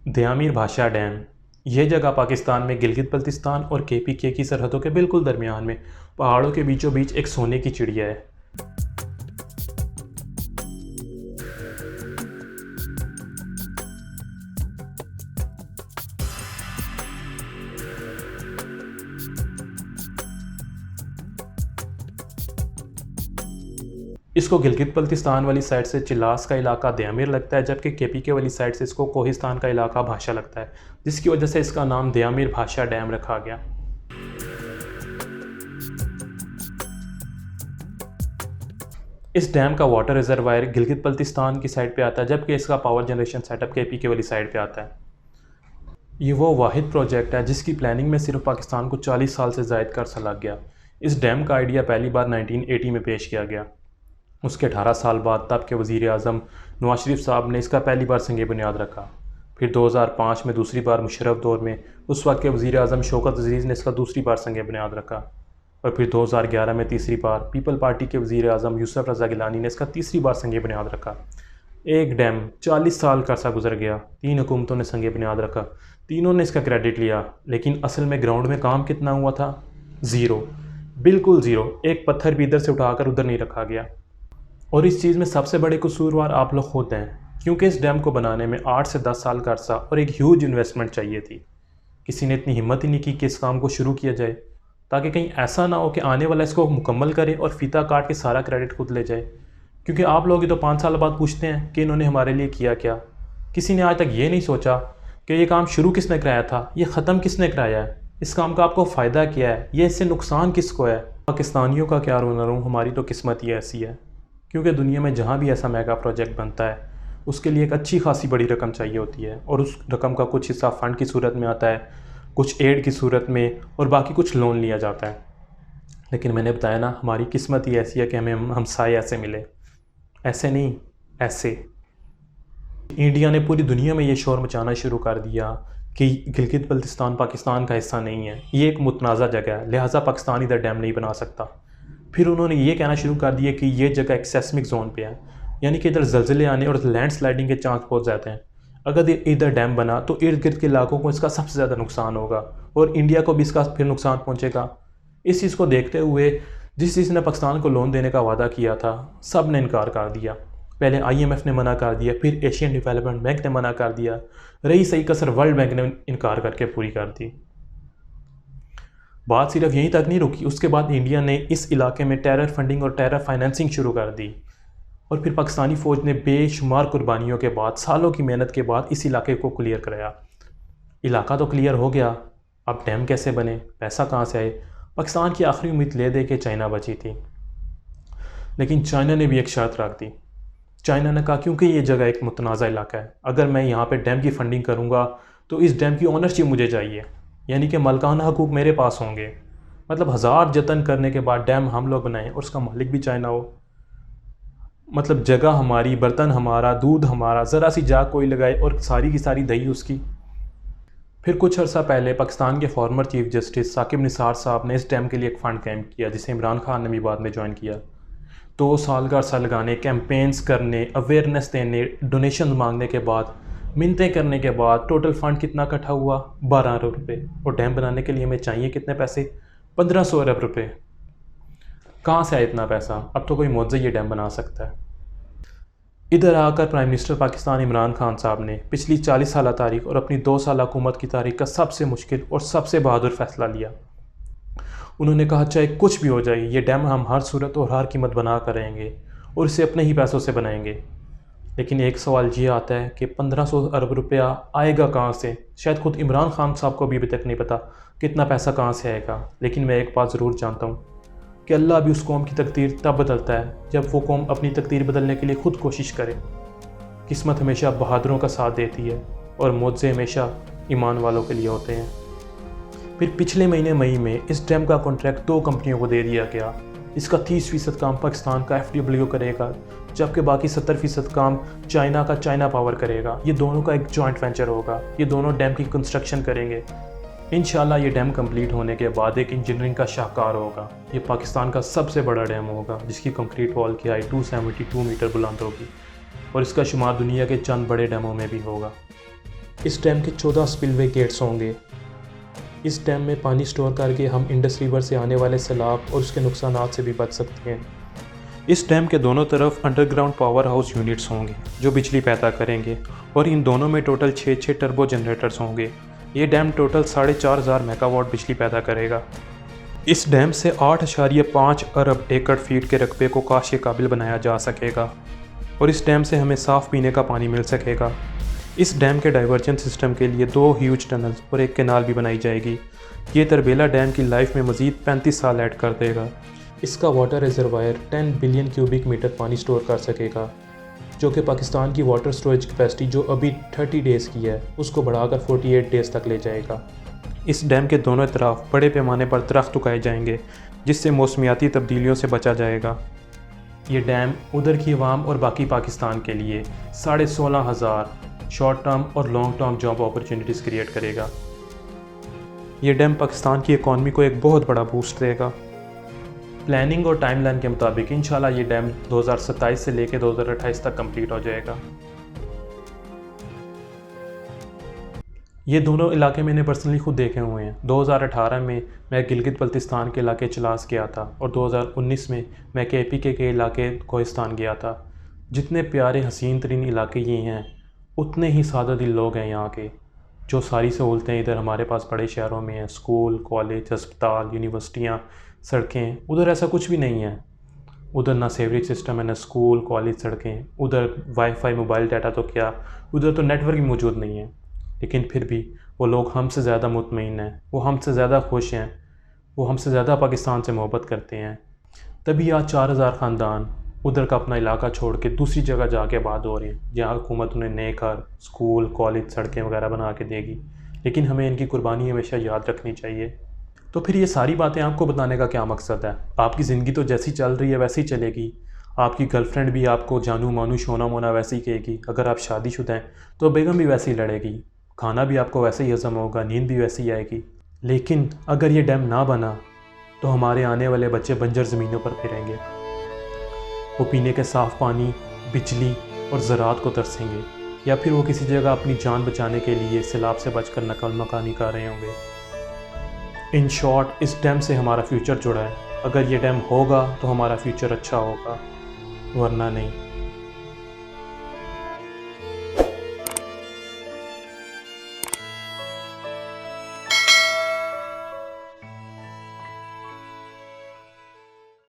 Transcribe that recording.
दयामीर भाषा डैम। यह जगह पाकिस्तान में गिलगित बल्तिस्तान और केपीके की सरहदों के बिल्कुल दरमियान में पहाड़ों के बीचों बीच एक सोने की चिड़िया है। इसको गिलगित बल्तिस्तान वाली साइड से चिल्लास का इलाका दयामीर लगता है, जबकि केपीके वाली साइड से इसको कोहिस्तान का इलाका भाषा लगता है, जिसकी वजह से इसका नाम दयामीर भाषा डैम रखा गया। इस डैम का वाटर रिजर्वायर गिलगित बल्तिस्तान की साइड पे आता है, जबकि इसका पावर जनरेशन सेटअप केपीके वाली साइड पे आता है। ये वो वाहिद प्रोजेक्ट है जिसकी प्लानिंग में सिर्फ पाकिस्तान को 40 साल से ज़ायद का अरसा लग गया। इस डैम का आइडिया पहली बार 1980 में पेश किया गया। उसके 18 साल बाद तब के वज़ीर आज़म नवाज शरीफ साहब ने इसका पहली बार संग बुनियाद रखा। फिर 2005 में दूसरी बार मुशर्रफ दौर में उस वक्त के वज़ीर आज़म शौकत अज़ीज़ ने इसका दूसरी बार संग बुनियाद रखा, और फिर 2011 में तीसरी बार पीपल पार्टी के वज़ीर आज़म यूसुफ रज़ा गिलानी ने इसका तीसरी बार संग बुनियाद रखा। एक डैम 40 साल का अरसा गुजर गया, 3 हुकूमतों ने संग बुनियाद रखा, तीनों ने इसका क्रेडिट लिया, लेकिन असल में ग्राउंड में काम कितना हुआ था? ज़ीरो, बिल्कुल ज़ीरो। एक पत्थर भी इधर से उठाकर उधर नहीं रखा गया। और इस चीज़ में सबसे बड़े कसूरवार आप लोग होते हैं, क्योंकि इस डैम को बनाने में 8 से 10 साल का अरसा और एक ह्यूज इन्वेस्टमेंट चाहिए थी। किसी ने इतनी हिम्मत ही नहीं की कि इस काम को शुरू किया जाए, ताकि कहीं ऐसा ना हो कि आने वाला इसको मुकम्मल करे और फीता काट के सारा क्रेडिट खुद ले जाए। क्योंकि आप लोग ही तो 5 साल बाद पूछते हैं कि इन्होंने हमारे लिए किया क्या। किसी ने आज तक ये नहीं सोचा कि ये काम शुरू किसने कराया था, ये ख़त्म किसने कराया है, इस काम का आपको फ़ायदा क्या है, ये इससे नुकसान किसको है। पाकिस्तानियों का क्या रोना रूं, हमारी तो किस्मत ही ऐसी है। क्योंकि दुनिया में जहाँ भी ऐसा मेगा प्रोजेक्ट बनता है उसके लिए एक अच्छी खासी बड़ी रकम चाहिए होती है, और उस रकम का कुछ हिस्सा फ़ंड की सूरत में आता है, कुछ एड की सूरत में, और बाकी कुछ लोन लिया जाता है। लेकिन मैंने बताया ना, हमारी किस्मत ही ऐसी है कि हमें हमसाए ऐसे मिले। ऐसे नहीं, ऐसे। इंडिया ने पूरी दुनिया में ये शोर मचाना शुरू कर दिया कि गिलगित बल्तिस्तान पाकिस्तान का हिस्सा नहीं है, ये एक मुतनाज़ा जगह है, लिहाजा पाकिस्तान इधर डैम नहीं बना सकता। फिर उन्होंने ये कहना शुरू कर दिया कि ये जगह एक सेस्मिक जोन पे है, यानी कि इधर ज़लज़ले आने और लैंड स्लाइडिंग के चांस पहुंच जाते हैं। अगर इधर डैम बना तो इर्द गिर्द के इलाकों को इसका सबसे ज़्यादा नुकसान होगा, और इंडिया को भी इसका फिर नुकसान पहुँचेगा। इस चीज़ को देखते हुए जिस चीज़ ने पाकिस्तान को लोन देने का वादा किया था, सब ने इनकार कर दिया। पहले IMF ने मना कर दिया, फिर एशियन डेवलपमेंट बैंक ने मना कर दिया, रही सही कसर वर्ल्ड बैंक ने इनकार करके पूरी कर दी। बात सिर्फ यहीं तक नहीं रुकी, उसके बाद इंडिया ने इस इलाके में टेरर फंडिंग और टेरर फाइनेंसिंग शुरू कर दी, और फिर पाकिस्तानी फ़ौज ने बेशुमार कुर्बानियों के बाद, सालों की मेहनत के बाद इस इलाके को क्लियर कराया। इलाका तो क्लियर हो गया, अब डैम कैसे बने, पैसा कहाँ से आए? पाकिस्तान की आखिरी उम्मीद ले दे के चाइना बची थी, लेकिन चाइना ने भी एक शर्त रख दी। चाइना ने कहा क्योंकि ये जगह एक मुतनाज़ा इलाका है, अगर मैं यहाँ पे डैम की फंडिंग करूँगा तो इस डैम की ओनरशिप मुझे चाहिए, यानी कि मलकाना हकूक़ मेरे पास होंगे। मतलब 1000 जतन करने के बाद डैम हम लोग बनाएं और उसका मालिक भी चाइना हो। मतलब जगह हमारी, बर्तन हमारा, दूध हमारा, ज़रा सी जाग कोई लगाए और सारी की सारी दही उसकी। फिर कुछ अर्सा पहले पाकिस्तान के former chief justice Saqib Nisar साहब ने इस डैम के लिए एक फ़ंड कैंप किया, जिसे इमरान खान ने भी बाद में ज्वाइन किया। 2 साल का अरसा लगाने, कैंपेन्स करने, अवेयरनेस देने, डोनेशन मांगने के बाद, मिन्नतें करने के बाद टोटल फ़ंड कितना इकट्ठा हुआ? 12 अरब रुपये। और डैम बनाने के लिए हमें चाहिए कितने पैसे? 1500 अरब रुपये। कहाँ से आया इतना पैसा? अब तो कोई मौजज़ा ये डैम बना सकता है। इधर आकर प्राइम मिनिस्टर पाकिस्तान इमरान खान साहब ने पिछली 40 साल तारीख और अपनी 2 साल हुकूमत की तारीख का सबसे मुश्किल और सबसे बहादुर फैसला लिया। उन्होंने कहा चाहे कुछ भी हो जाए, ये डैम हम हर सूरत और हर कीमत बना कर रहेंगे, और इसे अपने ही पैसों से बनाएंगे। लेकिन एक सवाल ये आता है कि 1500 अरब रुपया आएगा कहाँ से? शायद खुद इमरान खान साहब को भी अभी तक नहीं पता कि इतना पैसा कहाँ से आएगा। लेकिन मैं एक बात ज़रूर जानता हूँ कि अल्लाह भी उस कौम की तकदीर तब बदलता है जब वो कौम अपनी तकदीर बदलने के लिए खुद कोशिश करे। किस्मत हमेशा बहादुरों का साथ देती है, और मौज़े हमेशा ईमान वालों के लिए होते हैं। फिर पिछले महीने मई में इस डैम का कॉन्ट्रैक्ट 2 कंपनियों को दे दिया गया। इसका 30% काम पाकिस्तान का FW करेगा, जबकि बाकी 70% काम चाइना का चाइना पावर करेगा। ये दोनों का एक जॉइंट वेंचर होगा, ये दोनों डैम की कंस्ट्रक्शन करेंगे। इंशाल्लाह ये डैम कंप्लीट होने के बाद एक इंजीनियरिंग का शाहकार होगा। ये पाकिस्तान का सबसे बड़ा डैम होगा, जिसकी कंक्रीट वॉल की हाइट 272 मीटर बुलंद होगी, और इसका शुमार दुनिया के चंद बड़े डैमों में भी होगा। इस डैम के 14 स्पिलवे गेट्स होंगे। इस डैम में पानी स्टोर करके हम इंडस रिवर से आने वाले सैलाब और उसके नुकसानात से भी बच सकते हैं। इस डैम के दोनों तरफ अंडरग्राउंड पावर हाउस यूनिट्स होंगे जो बिजली पैदा करेंगे और इन दोनों में टोटल 6 टर्बो जनरेटर्स होंगे। ये डैम टोटल 4,500 मेगावाट बिजली पैदा करेगा। इस डैम से 8.5 अरब एकड़ फीट के रकबे को काश के काबिल बनाया जा सकेगा और इस डैम से हमें साफ़ पीने का पानी मिल सकेगा। इस डैम के डाइवर्जन सिस्टम के लिए 2 ह्यूज टनल्स और एक कैनाल भी बनाई जाएगी। ये तरबेला डैम की लाइफ में मज़ीद 35 साल ऐड कर देगा। इसका water reservoir 10 billion cubic metre पानी स्टोर कर सकेगा, जो कि पाकिस्तान की वाटर स्टोरेज कैपेसिटी जो अभी 30 डेज़ की है उसको बढ़ाकर 48 डेज़ तक ले जाएगा। इस डैम के दोनों तरफ बड़े पैमाने पर दरख्त उगाए जाएंगे जिससे मौसमियाती तब्दीलियों से बचा जाएगा। ये डैम उधर की आवाम और बाकी पाकिस्तान के लिए 16,500 शॉर्ट टर्म और long term job opportunities create करेगा। ये डैम पाकिस्तान की इकॉनमी को एक बहुत बड़ा बूस्ट देगा। प्लानिंग और टाइमलाइन के मुताबिक इंशाल्लाह ये डैम 2027 से लेकर 2028 तक कंप्लीट हो जाएगा। ये दोनों इलाके मैंने पर्सनली खुद देखे हुए हैं। 2018 में मैं गिलगित बल्तिस्तान के इलाके चलास गया था और 2019 में मैं KPK के इलाके कोहिस्तान गया था। जितने प्यारे हसीन तरीन इलाके ये हैं उतने ही सादा दिल लोग हैं यहाँ के। जो सारी सहूलतें इधर हमारे पास बड़े शहरों में हैं, स्कूल, कॉलेज, अस्पताल, यूनिवर्सिटियाँ, सड़कें, उधर ऐसा कुछ भी नहीं है। उधर ना सेवरेज सिस्टम है, ना स्कूल, कॉलेज, सड़कें। उधर वाईफाई, मोबाइल डाटा तो क्या, उधर तो नेटवर्क ही मौजूद नहीं है। लेकिन फिर भी वो लोग हमसे ज़्यादा मुतमईन हैं, वो हमसे ज़्यादा खुश हैं, वो हमसे ज़्यादा पाकिस्तान से मोहब्बत करते हैं। तभी आज 4,000 ख़ानदान उधर का अपना इलाका छोड़ के दूसरी जगह जाके आबाद हो रहे हैं जहाँ हुकूमत उन्हें नए घर, स्कूल, कॉलेज, सड़कें वगैरह बना के देगी। लेकिन हमें इनकी कुर्बानी हमेशा याद रखनी चाहिए। तो फिर ये सारी बातें आपको बताने का क्या मकसद है? आपकी ज़िंदगी तो जैसी चल रही है वैसी चलेगी। आपकी गर्लफ्रेंड भी आपको जानू मानू शोना मोना वैसे ही कहेगी। अगर आप शादीशुदा हैं तो बेगम भी वैसे ही लड़ेगी। खाना भी आपको वैसे ही हज़म होगा, नींद भी वैसे ही आएगी। लेकिन अगर ये डैम ना बना तो हमारे आने वाले बच्चे बंजर ज़मीनों पर फिरेंगे। वो पीने के साफ़ पानी, बिजली और ज़राअत को तरसेंगे, या फिर वो किसी जगह अपनी जान बचाने के लिए सैलाब से बचकर नकल मकानी कर रहे होंगे। इन शॉर्ट, इस डैम से हमारा फ्यूचर जुड़ा है। अगर ये डैम होगा तो हमारा फ्यूचर अच्छा होगा, वरना नहीं।